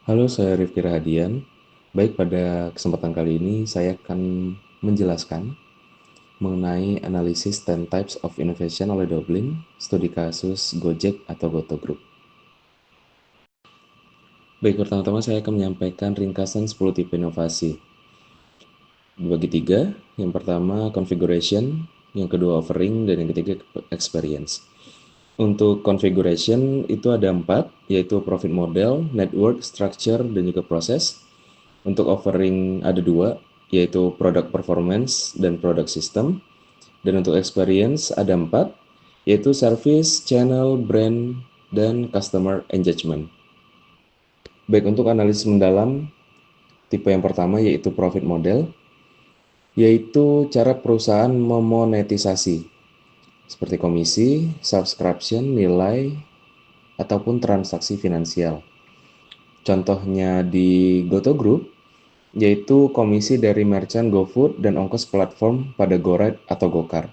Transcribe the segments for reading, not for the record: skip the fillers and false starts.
Halo, saya Rifki Rahadian. Baik, pada kesempatan kali ini saya akan menjelaskan mengenai analisis 10 Types of Innovation oleh Dublin, studi kasus Gojek atau Goto Group. Baik, pertama-tama saya akan menyampaikan ringkasan 10 tipe inovasi. Dibagi tiga, yang pertama configuration, yang kedua offering, dan yang ketiga experience. Untuk configuration itu ada 4, yaitu profit model, network, structure, dan juga proses. Untuk offering ada 2, yaitu product performance dan product system. Dan untuk experience ada 4, yaitu service, channel, brand, dan customer engagement. Baik, untuk analisis mendalam, tipe yang pertama yaitu profit model, yaitu cara perusahaan memonetisasi, seperti komisi, subscription, nilai, ataupun transaksi finansial. Contohnya di Goto Group, yaitu komisi dari merchant GoFood dan ongkos platform pada GoRide atau GoCar.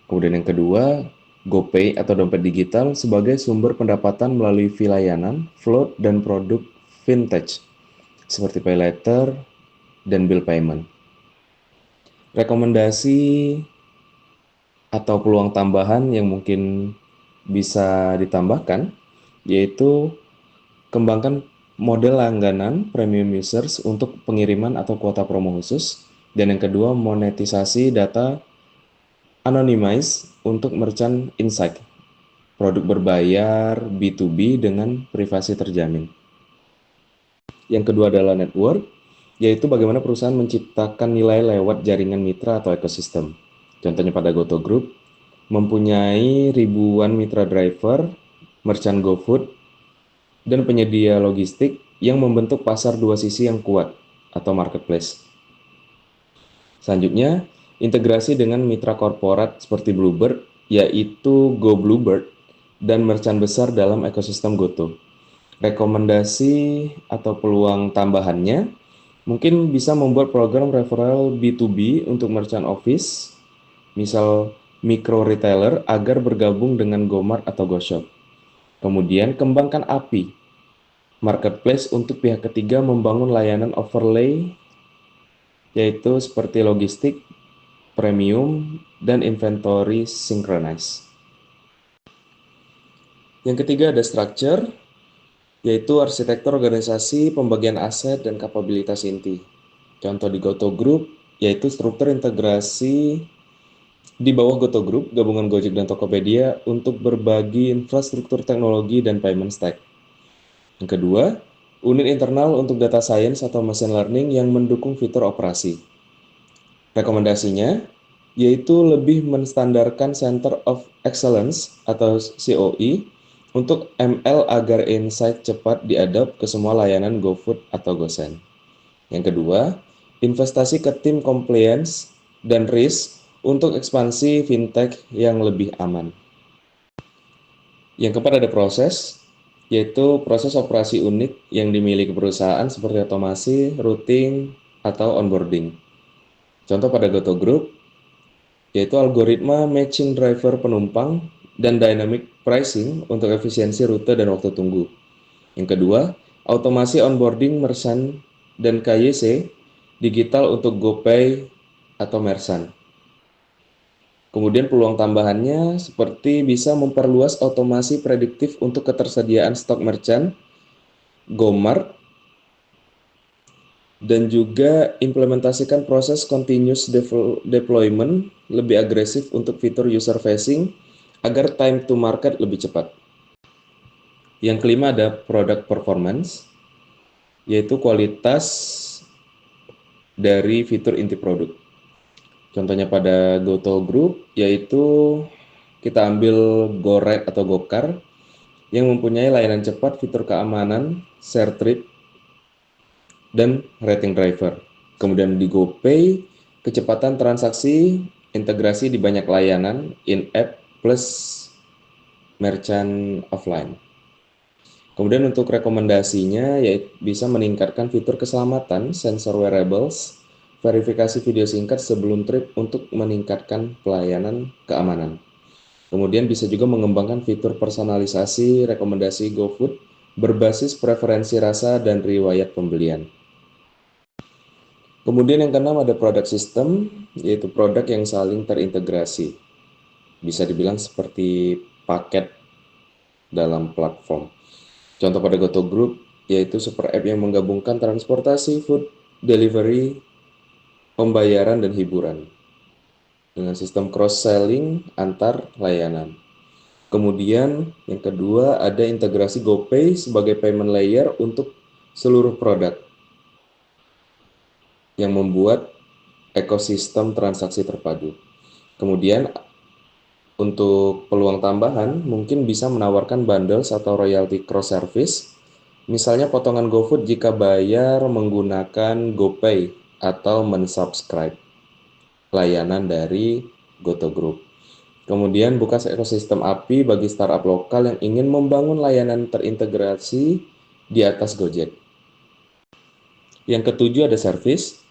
Kemudian yang kedua, GoPay atau dompet digital sebagai sumber pendapatan melalui fee layanan, float, dan produk vintage seperti pay later dan bill payment. Rekomendasi atau peluang tambahan yang mungkin bisa ditambahkan yaitu kembangkan model langganan premium users untuk pengiriman atau kuota promo khusus. Dan yang kedua, monetisasi data anonymized untuk merchant insight, produk berbayar B2B dengan privasi terjamin. Yang kedua adalah network, yaitu bagaimana perusahaan menciptakan nilai lewat jaringan mitra atau ekosistem. Contohnya pada Goto Group, mempunyai ribuan mitra driver, merchant GoFood, dan penyedia logistik yang membentuk pasar dua sisi yang kuat atau marketplace. Selanjutnya, integrasi dengan mitra korporat seperti Bluebird, yaitu Go Bluebird, dan merchant besar dalam ekosistem Goto. Rekomendasi atau peluang tambahannya, mungkin bisa membuat program referral B2B untuk merchant office, misal micro retailer, agar bergabung dengan Gomart atau GoShop. Kemudian kembangkan API, marketplace untuk pihak ketiga membangun layanan overlay, yaitu seperti logistik, premium, dan inventory synchronize. Yang ketiga ada structure, yaitu arsitektur organisasi, pembagian aset, dan kapabilitas inti. Contoh di Goto Group, yaitu struktur integrasi di bawah Goto Group, gabungan Gojek dan Tokopedia untuk berbagi infrastruktur teknologi dan payment stack. Yang kedua, unit internal untuk data science atau machine learning yang mendukung fitur operasi. Rekomendasinya, yaitu lebih menstandarkan Center of Excellence atau COE untuk ML agar insight cepat diadop ke semua layanan GoFood atau GoSend. Yang kedua, investasi ke tim compliance dan risk untuk ekspansi fintech yang lebih aman. Yang keempat ada proses, yaitu proses operasi unik yang dimiliki perusahaan seperti otomasi, routing, atau onboarding. Contoh pada Goto Group, yaitu algoritma matching driver penumpang dan dynamic pricing untuk efisiensi rute dan waktu tunggu. Yang kedua, automasi onboarding merchant dan KYC digital untuk GoPay atau Merchant. Kemudian peluang tambahannya seperti bisa memperluas otomasi prediktif untuk ketersediaan stok merchant, Gomart, dan juga implementasikan proses continuous deployment lebih agresif untuk fitur user facing agar time to market lebih cepat. Yang kelima ada product performance, yaitu kualitas dari fitur inti produk. Contohnya pada Goto Group, yaitu kita ambil GoRide atau GoCar yang mempunyai layanan cepat, fitur keamanan, share trip, dan rating driver. Kemudian di GoPay, kecepatan transaksi, integrasi di banyak layanan, in-app plus merchant offline. Kemudian untuk rekomendasinya, yaitu bisa meningkatkan fitur keselamatan, sensor wearables, verifikasi video singkat sebelum trip untuk meningkatkan pelayanan keamanan. Kemudian bisa juga mengembangkan fitur personalisasi rekomendasi GoFood berbasis preferensi rasa dan riwayat pembelian. Kemudian yang keenam ada product system, yaitu produk yang saling terintegrasi. Bisa dibilang seperti paket dalam platform. Contoh pada Goto Group, yaitu super app yang menggabungkan transportasi, food, delivery, pembayaran, dan hiburan dengan sistem cross-selling antar layanan. Kemudian yang kedua ada integrasi GoPay sebagai payment layer untuk seluruh produk yang membuat ekosistem transaksi terpadu. Kemudian untuk peluang tambahan mungkin bisa menawarkan bundles atau royalty cross service, misalnya potongan GoFood jika bayar menggunakan GoPay atau mensubscribe layanan dari Goto Group. Kemudian buka ekosistem API bagi startup lokal yang ingin membangun layanan terintegrasi di atas Gojek. Yang ketujuh ada service,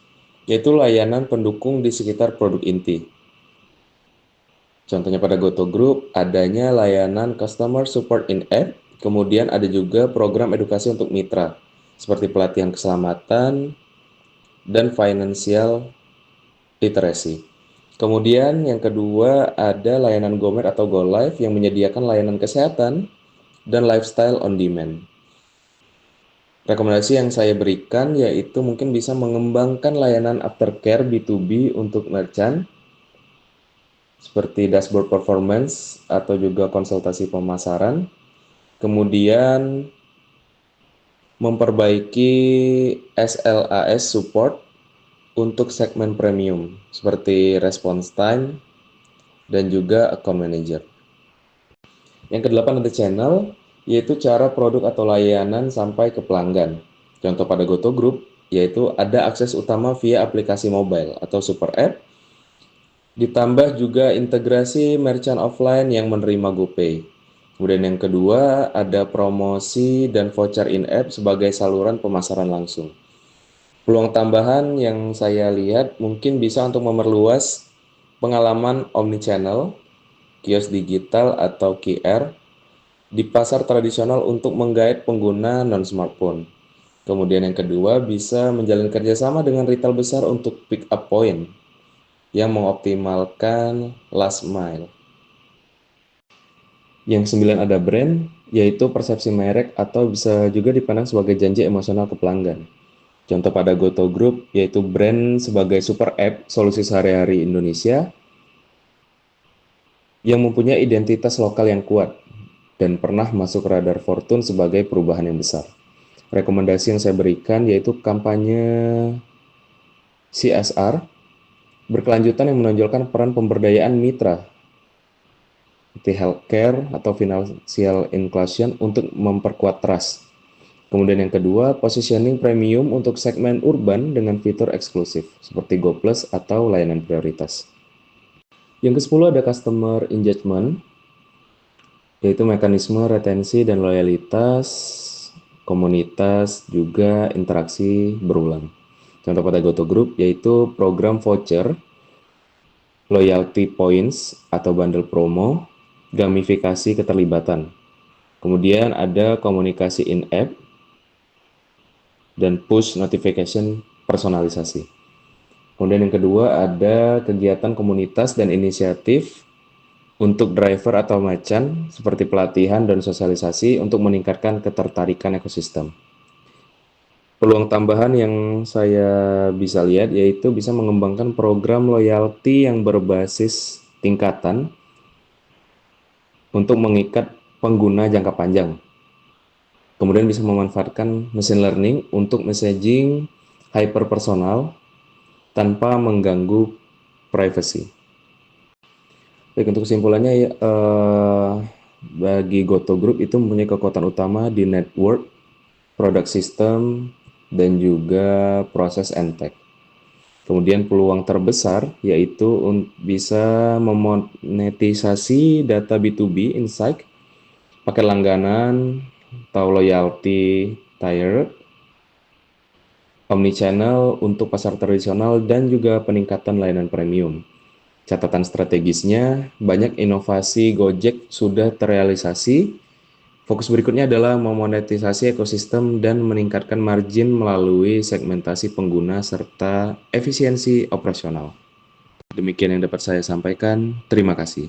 yaitu layanan pendukung di sekitar produk inti. Contohnya pada Goto Group, adanya layanan customer support in-app, kemudian ada juga program edukasi untuk mitra, seperti pelatihan keselamatan dan financial literacy. Kemudian yang kedua ada layanan GoMed atau GoLive yang menyediakan layanan kesehatan dan lifestyle on demand. Rekomendasi yang saya berikan yaitu mungkin bisa mengembangkan layanan aftercare B2B untuk merchant seperti dashboard performance atau juga konsultasi pemasaran. Kemudian memperbaiki SLAS support untuk segmen premium seperti response time dan juga account manager. Yang kedelapan ada channel, yaitu cara produk atau layanan sampai ke pelanggan. Contoh pada Goto Group, yaitu ada akses utama via aplikasi mobile atau super app, ditambah juga integrasi merchant offline yang menerima GoPay. Kemudian yang kedua, ada promosi dan voucher in-app sebagai saluran pemasaran langsung. Peluang tambahan yang saya lihat mungkin bisa untuk memerluas pengalaman omnichannel, kios digital atau QR, di pasar tradisional untuk menggait pengguna non-smartphone. Kemudian yang kedua, bisa menjalin kerjasama dengan retail besar untuk pick up point yang mengoptimalkan last mile. Yang sembilan ada brand, yaitu persepsi merek atau bisa juga dipandang sebagai janji emosional ke pelanggan. Contoh pada Goto Group, yaitu brand sebagai super app solusi sehari-hari Indonesia yang mempunyai identitas lokal yang kuat dan pernah masuk radar Fortune sebagai perubahan yang besar. Rekomendasi yang saya berikan yaitu kampanye CSR berkelanjutan yang menonjolkan peran pemberdayaan mitra seperti healthcare atau financial inclusion untuk memperkuat trust. Kemudian yang kedua, positioning premium untuk segmen urban dengan fitur eksklusif seperti GoPlus atau layanan prioritas. Yang ke-10 ada customer engagement, yaitu mekanisme retensi dan loyalitas komunitas juga interaksi berulang. Contoh pada Goto Group yaitu program voucher, loyalty points atau bundle promo, gamifikasi keterlibatan. Kemudian ada komunikasi in-app dan push notification personalisasi. Kemudian yang kedua ada kegiatan komunitas dan inisiatif untuk driver atau merchant seperti pelatihan dan sosialisasi untuk meningkatkan ketertarikan ekosistem. Peluang tambahan yang saya bisa lihat yaitu bisa mengembangkan program loyalty yang berbasis tingkatan untuk mengikat pengguna jangka panjang. Kemudian bisa memanfaatkan machine learning untuk messaging hyper personal tanpa mengganggu privacy. Baik, untuk kesimpulannya ya, bagi Goto Group itu mempunyai kekuatan utama di network, product system, dan juga proses and tech. Kemudian peluang terbesar yaitu bisa memonetisasi data B2B insight, pakai langganan, atau loyalty tiered, omnichannel untuk pasar tradisional, dan juga peningkatan layanan premium. Catatan strategisnya, banyak inovasi Gojek sudah terrealisasi Fokus berikutnya adalah memonetisasi ekosistem dan meningkatkan margin melalui segmentasi pengguna serta efisiensi operasional. Demikian yang dapat saya sampaikan. Terima kasih.